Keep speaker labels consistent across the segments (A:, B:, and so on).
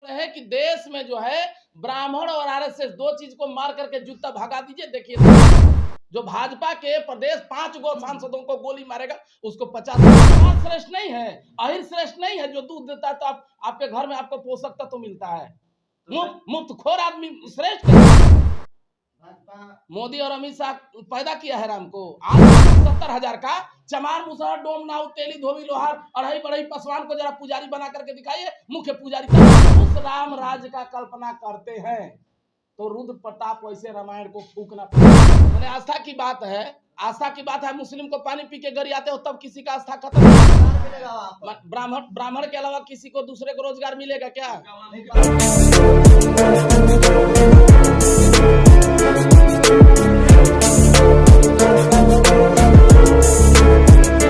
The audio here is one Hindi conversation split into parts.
A: है कि देश में जो है ब्राह्मण और आरएसएस दो चीज को मार करके जूता भगा दीजिए। देखिए जो भाजपा के प्रदेश 5 गो सांसदों को गोली मारेगा उसको 50 श्रेष्ठ नहीं है, अहिर श्रेष्ठ नहीं है। जो दूध देता है तो आपके घर में आपको पोषक तत्व तो मिलता है। मुफ्त खोर आदमी श्रेष्ठ। मोदी और अमित शाह पैदा किया है राम को। आज 70,000 का चमार मुसहर डोम नाव तेली धोबी लोहार अढ़ाई बढ़ई पसवान को जरा पुजारी बना करके दिखाइए। मुख्य पुजारी उस राम राज्य का कल्पना करते हैं तो रुद्र प्रताप वैसे रामायण को फूकना मैंने आस्था की बात है। आस्था की बात है। मुस्लिम को पानी पी के घर आते हो तब किसी का आस्था खत्म। ब्राह्मण के अलावा किसी को दूसरे को रोजगार मिलेगा क्या?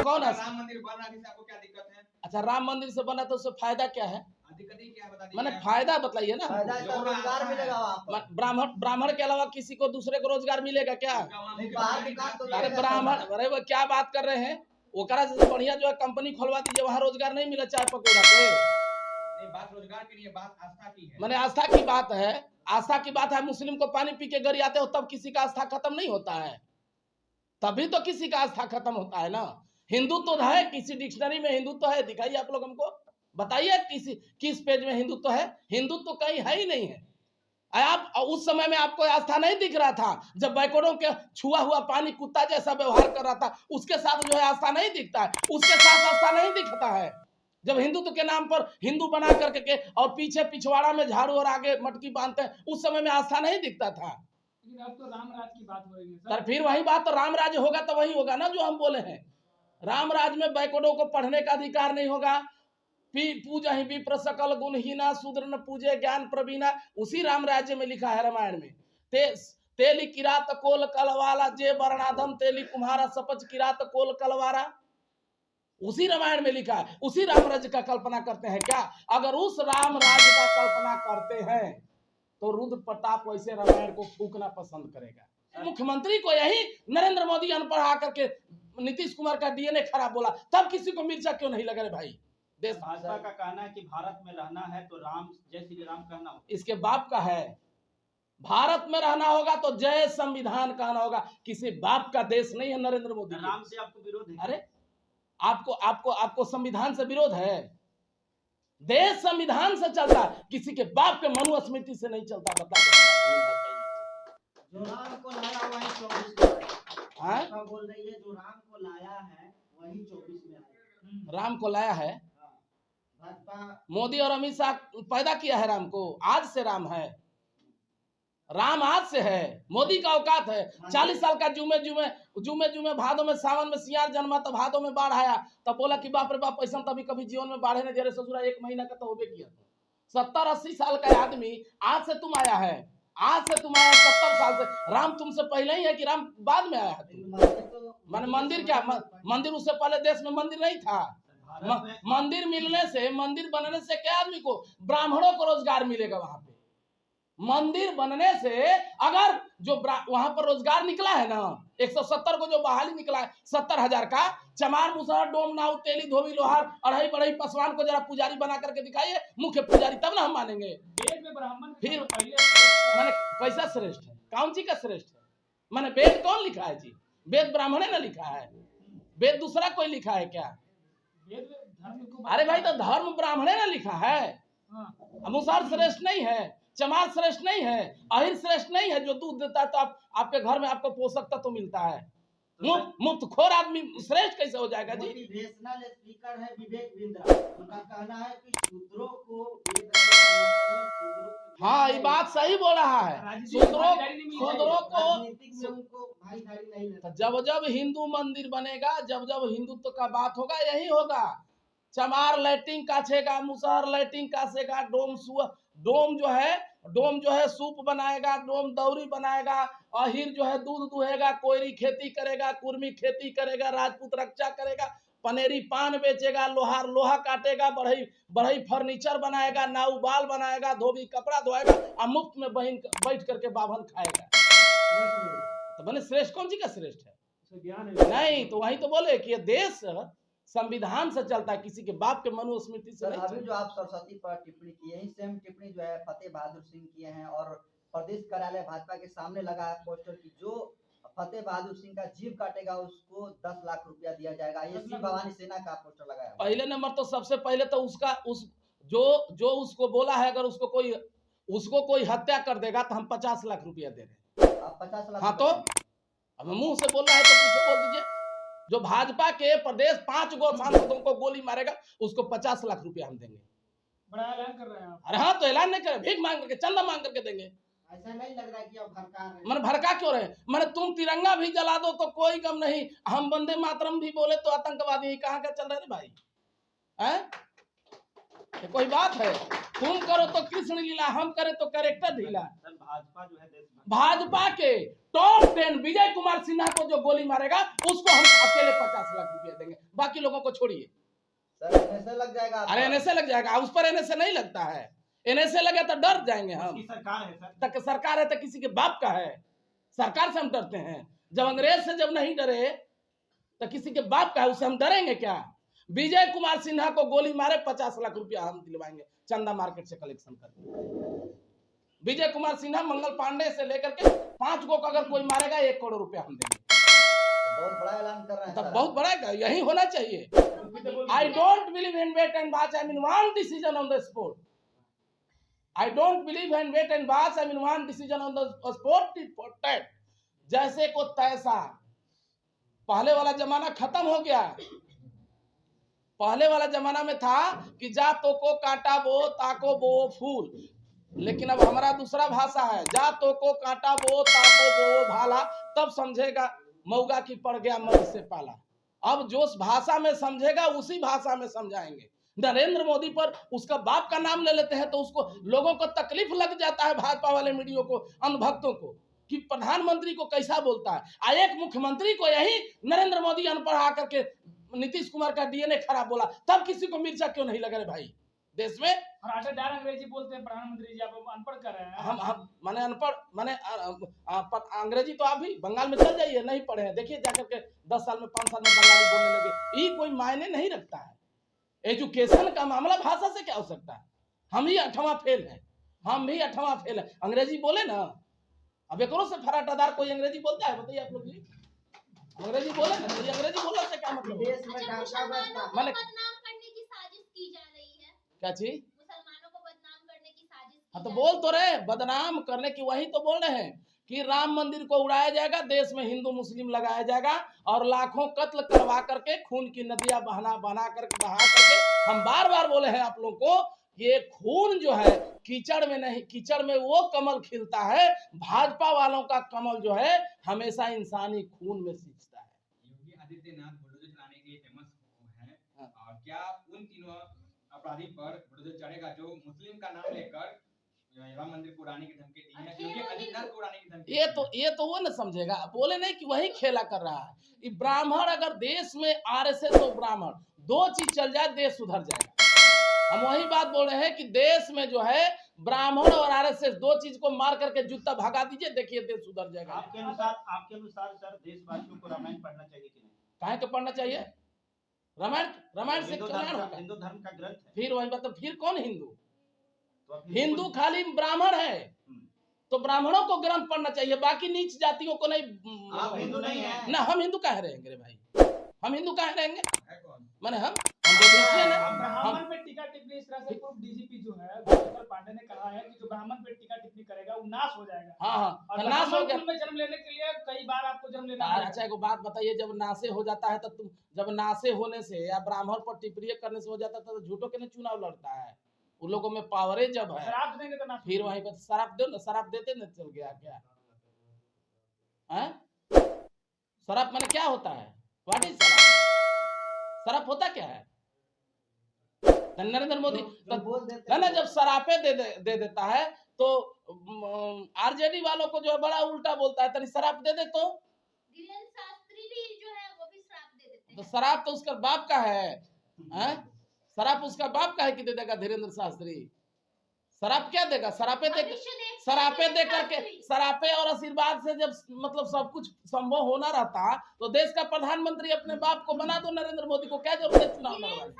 A: कौन है?
B: राम मंदिर बना से आपको क्या दिक्कत है?
A: अच्छा, राम मंदिर से बना तो उससे फायदा क्या है?
B: दिक्कत ही क्या है बता दीजिए।
A: मैंने फायदा बताइए ना।
C: रोजगार मिलेगा वहाँ
A: ब्राह्मण के अलावा किसी को दूसरे को रोजगार मिलेगा क्या? अरे ब्राह्मण, अरे वो क्या बात कर रहे हैं? ओकरा से बढ़िया जो है कंपनी खोलवा दीजिए, वहाँ रोजगार नहीं मिला चाय पकौड़ा के।
B: नहीं, बात रोजगार की नहीं है, बात आस्था की है।
A: मैंने आस्था की बात है। आस्था की बात है। मुस्लिम को पानी पी के घर आते हो तब किसी का आस्था खत्म नहीं होता है, तभी तो किसी का आस्था खत्म होता है ना। हिंदुत्व तो है, किसी डिक्शनरी में हिंदुत्व है? दिखाइए आप लोग हमको, बताइए किस पेज में हिंदुत्व है? हिंदुत्व तो कहीं है ही नहीं है। आप उस समय में आपको आस्था नहीं दिख रहा था जब बैकवर्डों के छुआ हुआ पानी कुत्ता जैसा व्यवहार कर रहा था, उसके साथ जो है आस्था नहीं दिखता है। उसके साथ आस्था नहीं दिखता है जब हिंदुत्व के नाम पर हिंदू बना करके और पीछे पिछवाड़ा में झाड़ू और आगे मटकी बांधते हैं, उस समय में आस्था नहीं दिखता था।
D: अब तो राम राज की बात हो रही है
A: सर। फिर वही बात, तो राम राज्य होगा तो वही होगा ना जो हम बोले हैं। राम राज्य में बैकवर्डों को पढ़ने का अधिकार नहीं होगा। पूजा ही विप्र सकल गुणहीना शूद्र न पूजे ज्ञान प्रवीणा, उसी राम राज्य में लिखा है रामायण में। तेली किरात कोल कलवाला जे वर्णाधम तेली कुम्हारा सपच किरात कोल कलवारा, उसी रामायण में लिखा है। उसी राम राज्य का कल्पना करते हैं क्या? अगर उस राम राज्य का कल्पना करते हैं तो रुद्र प्रताप वैसे रामायण को फूकना पसंद करेगा। मुख्यमंत्री को यही नरेंद्र मोदी अनपढ़ आकर के नीतीश कुमार का डीएनए खराब बोला, तब किसी को मिर्चा क्यों नहीं लगा रे भाई? देश
D: भाजपा का कहना है कि भारत में रहना है तो राम जय श्री राम कहना होगा।
A: इसके बाप का है। भारत में रहना होगा तो जय संविधान कहना होगा। किसी बाप का देश नहीं है नरेंद्र मोदी।
D: राम से आपको विरोध है?
A: अरे आपको संविधान से विरोध है? देश संविधान से चलता, किसी के बाप के मनुस्मृति से नहीं चलता। बता
C: जो राम को लाया वही 24 में बोल रही है। जो राम को लाया है वही 24 में आया।
A: राम को लाया है मोदी और अमित शाह पैदा किया है राम को। आज से राम है, राम आज से है। मोदी का औकात है। 40 साल का जुमे भादों में सावन में सियार जन्मा तो भादों में बाढ़ आया तब बोला कि बाप रे बाप पैसा तभी कभी जीवन में बाढ़े ने जरे ससुरा 1 महीना का तो होबे किया। 70-80 साल का आदमी आज से तुम आया है। आज से तुम आया 70 साल से। राम तुमसे पहले ही है कि राम बाद में आया है? माने मंदिर क्या? मंदिर उससे पहले देश में मंदिर नहीं था। मंदिर मिलने से, मंदिर बनने से क्या आदमी को, ब्राह्मणों को रोजगार मिलेगा वहां पे। मंदिर बनने से अगर जो वहां पर रोजगार निकला है ना, 170 को जो बहाली निकला है 70,000 का, चमार मुसहर डोम नाव तेली धोबी लोहार अढ़ाई बढ़ई पसवान को जरा पुजारी बना करके दिखाइए। मुख्य पुजारी, तब ना हम मानेंगे। फिर माने कैसा श्रेष्ठ है? कौन सी का श्रेष्ठ है? माने वेद कौन लिखा है जी? वेद ब्राह्मणे ने लिखा है, वेद दूसरा कोई लिखा है क्या? अरे भाई तो धर्म ब्राह्मणे ने लिखा है। मुसहर श्रेष्ठ नहीं है, चमार श्रेष्ठ नहीं है, अहिर श्रेष्ठ नहीं है। जो दूध देता है तो आपके घर में आपको पोषक तत्व तो मिलता है। मुफ्त खोर आदमी श्रेष्ठ कैसे हो जाएगा जी?
C: मोटिवेशनल स्पीकर है विवेक बिंद्रा, उनका कहना है कि शूद्रों को
A: हाँ, ये बात सही बोल रहा है। शूद्रों को
C: भाईदारी नहीं लगता।
A: जब हिंदू मंदिर बनेगा, जब हिंदुत्व का बात होगा, यही होगा। चमार लैट्रिन काछेगा, मुसहर लैट्रिन काछेगा, डोम जो है सूप बनाएगा, डोम दौरी बनाएगा, अहिर जो है दूध दुहेगा, कोयरी खेती करेगा, कुर्मी खेती करेगा, राजपूत रक्षा करेगा, पनेरी पान बेचेगा, लोहार लोहा काटेगा, बढ़ई फर्नीचर बनाएगा, नाऊ बाल बनाएगा, धोबी कपड़ा धोएगा और मुफ्त में बैठ करके बाभन खाएगा। तो बने श्रेष्ठ कौन सी का श्रेष्ठ है? नहीं, तो वही तो बोले कि ये देश संविधान से चलता है, किसी के बाप के मनुस्मृति से नहीं।
C: अभी जो आप सरस्वती पर टिप्पणी की, यही सेम टिप्पणी जो है फतेह बहादुर सिंह किए हैं और प्रदेश कार्यालय भाजपा के सामने लगा है पोस्टर की जो फतेह बहादुर सिंह का जीव काटेगा उसको 10 लाख रुपया दिया जाएगा। ये शिव भवानी सेना का पोस्टर लगाया हुआ है।
A: पहले नंबर तो सबसे पहले तो जो उसको बोला है, अगर उसको कोई हत्या कर देगा तो हम 50 लाख रुपया दे रहे हैं।
C: आप 50 लाख
A: हाँ तो अब मुंह से बोल रहा है तो कुछ बोल दीजिए। जो भाजपा के प्रदेश 5 गो सांसदों को गोली मारेगा उसको 50 लाख रुपया हम देंगे।
D: बड़ा ऐलान कर रहे हैं आप।
A: अरे हाँ तो ऐलान नहीं करे, भीख मांग करके, चंदा मांग करके देंगे।
C: ऐसा नहीं लग रहा है कि आप भड़का रहे हैं?
A: मैंने भड़का क्यों रहे? मैंने तुम तिरंगा भी जला दो तो कोई गम नहीं, हम वंदे मातरम भी बोले तो आतंकवादी कहाँ का चल रहे थे भाई? हैं? ये कोई बात है? तुम करो तो कृष्ण लीला, हम करे तो कैरेक्टर ढीला।
D: सर भाजपा जो है देश
A: भाजपा के टॉप 10 विजय कुमार सिन्हा को जो गोली मारेगा उसको हम अकेले 50 लाख रुपया देंगे, बाकी लोगों को छोड़िए।
C: सर एनएसए लग जाएगा।
A: अरे एनएसए लग जाएगा, उस पर एनएसए नहीं लगता है। एनएसए लगे तो डर जाएंगे हम।
D: सरकार है सर,
A: तक सरकार है तो किसी के बाप का है? सरकार से हम डरते हैं? जब अंग्रेज से जब नहीं डरे तो किसी के बाप का है, उससे हम डरेंगे क्या? विजय कुमार सिन्हा को गोली मारे 50 लाख रुपया हम दिलवाएंगे, चंदा मार्केट से कलेक्शन करके। विजय कुमार सिन्हा, मंगल पांडे से लेकर के 5 गो का अगर कोई मारेगा 1 करोड़ रुपया हम देंगे।
C: बहुत बड़ा ऐलान कर रहे हैं
A: तब
C: सर।
A: बहुत बड़ा है, यही होना चाहिए। I don't believe in wait and watch, I mean one decision on the spot. I don't believe in wait and watch, I mean one decision on the spot, tit for tat। जैसे को तैसा। पहले वाला जमाना खत्म हो गया। पहले वाला जमाना में था कि जातो को काटा बो ताको बो फूल, लेकिन अब हमारा दूसरा भाषा है, जातो को काटा बो ताको बो भाला, तब समझेगा मऊगा की पड़ गया मर से पाला। अब जो भाषा में समझेगा उसी भाषा में समझाएंगे। नरेंद्र मोदी पर उसका बाप का नाम ले लेते हैं तो उसको लोगों को तकलीफ लग जाता है, भाजपा वाले मीडिया को, अंधभक्तों को, कि प्रधानमंत्री को कैसा बोलता है। एक मुख्यमंत्री को यही नरेंद्र मोदी अनपढ़ आकर के नीतीश कुमार का डीएनए खराब बोला, तब किसी को मिर्चा क्यों नहीं लगा रे भाई देश में?
D: अंग्रेजी बोलते हैं प्रधानमंत्री जी, आप अनपढ़ कर रहे हैं।
A: हम माने अनपढ़ माने अंग्रेजी तो आप भी बंगाल में चल जाइए, नहीं पढ़े हैं, देखिए जाकर के 10 साल में 5 साल में बंगाली बोलने लगे। ये कोई मायने नहीं रखता है। एजुकेशन का मामला भाषा से क्या हो सकता है? हम ही 8वां फेल है, हम भी 8वां फेल है। अंग्रेजी बोले ना, अब एक से फराटादार कोई अंग्रेजी बोलता है? बताइए आप लोग जी, अंग्रेजी बोले ना, तो अंग्रेजी बोलने से क्या मतलब?
C: देश में डाका बसता
A: मैंने
E: बदनाम करने की साजिश की जा रही है।
A: क्या चीज?
E: मुसलमानों को बदनाम करने की साजिश
A: हाँ
E: की
A: तो
E: जा
A: बोल तो रहे, बदनाम करने की, वही तो बोल रहे हैं कि राम मंदिर को उड़ाया जाएगा, देश में हिंदू मुस्लिम लगाया जाएगा और लाखों कत्ल करवा करके खून की नदियां बहा करके हम बार बार बोले हैं आप लोगों को, ये खून जो है कीचड़ में नहीं, कीचड़ में वो कमल खिलता है। भाजपा वालों का कमल जो है हमेशा इंसानी खून में सींचता है।
B: योगी आदित्यनाथ बुलडोजर चलाने के लिए फेमस है,
A: हाँ।
B: और क्या उन तीनों अपराधी पर बुलडोजर चढ़ेगा जो मुस्लिम का नाम लेकर राम मंदिर को उड़ाने की धमकी दी है? योगी आदित्यनाथ को उड़ाने की धमकी
A: ये तो वो न समझेगा, बोले नहीं कि वही खेला कर रहा है। ब्राह्मण, अगर देश में आरएसएस और ब्राह्मण 2 चीज चल जाए देश सुधर जाएगा। हम वही बात बोल रहे हैं कि देश में जो है ब्राह्मण और आरएसएस 2 चीज को मार करके जूता भगा दीजिए, देखिए देश सुधर जाएगा।
D: आपके अनुसार सर देशवासियों को रामायण पढ़ना चाहिए कि नहीं?
A: काहे के पढ़ना चाहिए? रामायण से कल्याण होगा।
D: हिंदू धर्म का ग्रंथ है।
A: फिर वही मतलब फिर कौन हिंदू?
D: तो
A: हिंदू खाली ब्राह्मण है, तो ब्राह्मणों को ग्रंथ पढ़ना चाहिए, बाकी नीच जातियों को नहीं।
C: आप हिंदू नहीं हैं?
A: ना, हम हिंदू काहे रहेंगे रे भाई? हम हिंदू काहे रहेंगे?
B: है कौन?
A: माने हम तो क्रिश्चियन है।
D: ब्राह्मण पे टीका टिप्पणी, इस तरह से पूर्व डीजीपी जो है मंगल पांडे ने कहा है कि जो ब्राह्मण पे टीका टिप्पणी करेगा वो नाश हो जाएगा।
A: हाँ
D: और
A: नाश हो गया।
D: कुल में जन्म लेने के लिए कई बार आपको जन्म लेना पड़ेगा।
A: अच्छा एक बात बताइए, जब नासे हो जाता है तो तुम, जब नासे होने से या ब्राह्मण पर टिप्पणी करने से हो जाता है तो झूठों के लिए चुनाव लड़ता है। उन लोगों में पावरे जब है,
D: शराब देंगे तो नाश।
A: फिर वहीं पर शराब दो ना, शराब देते न चल गया क्या? शराब माने क्या होता है? व्हाट इज शराब? शराब होता क्या है? नरेंद्र मोदी ना जब शराबे दे देता है तो आरजेडी वालों को जो है बड़ा उल्टा बोलता है, तनी शराब दे दे तो
E: धीरेन्द्र शास्त्री भी जो है वो भी श्राप दे देते हैं।
A: तो शराब तो उसका बाप का है, शराब उसका बाप का है कि दे देगा धीरेन्द्र शास्त्री? शराब क्या देगा? शराबे दे करके, शराबे और आशीर्वाद से जब मतलब सब कुछ संभव होना रहता तो देश का प्रधानमंत्री अपने बाप को बना दो नरेंद्र मोदी को, क्या जरूरत है चुनाव लड़वाने?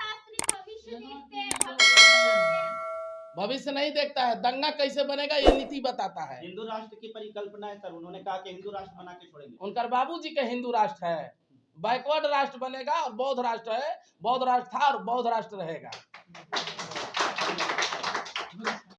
A: भविष्य नहीं देखता है, दंगा कैसे बनेगा ये नीति बताता है।
F: हिंदू राष्ट्र की परिकल्पना है सर, उन्होंने कहा कि हिंदू राष्ट्र बना के छोड़ेंगे।
A: उनका बाबूजी का हिंदू राष्ट्र है, बैकवर्ड राष्ट्र बनेगा और बौद्ध राष्ट्र है, बौद्ध राष्ट्र था और बौद्ध राष्ट्र रहेगा।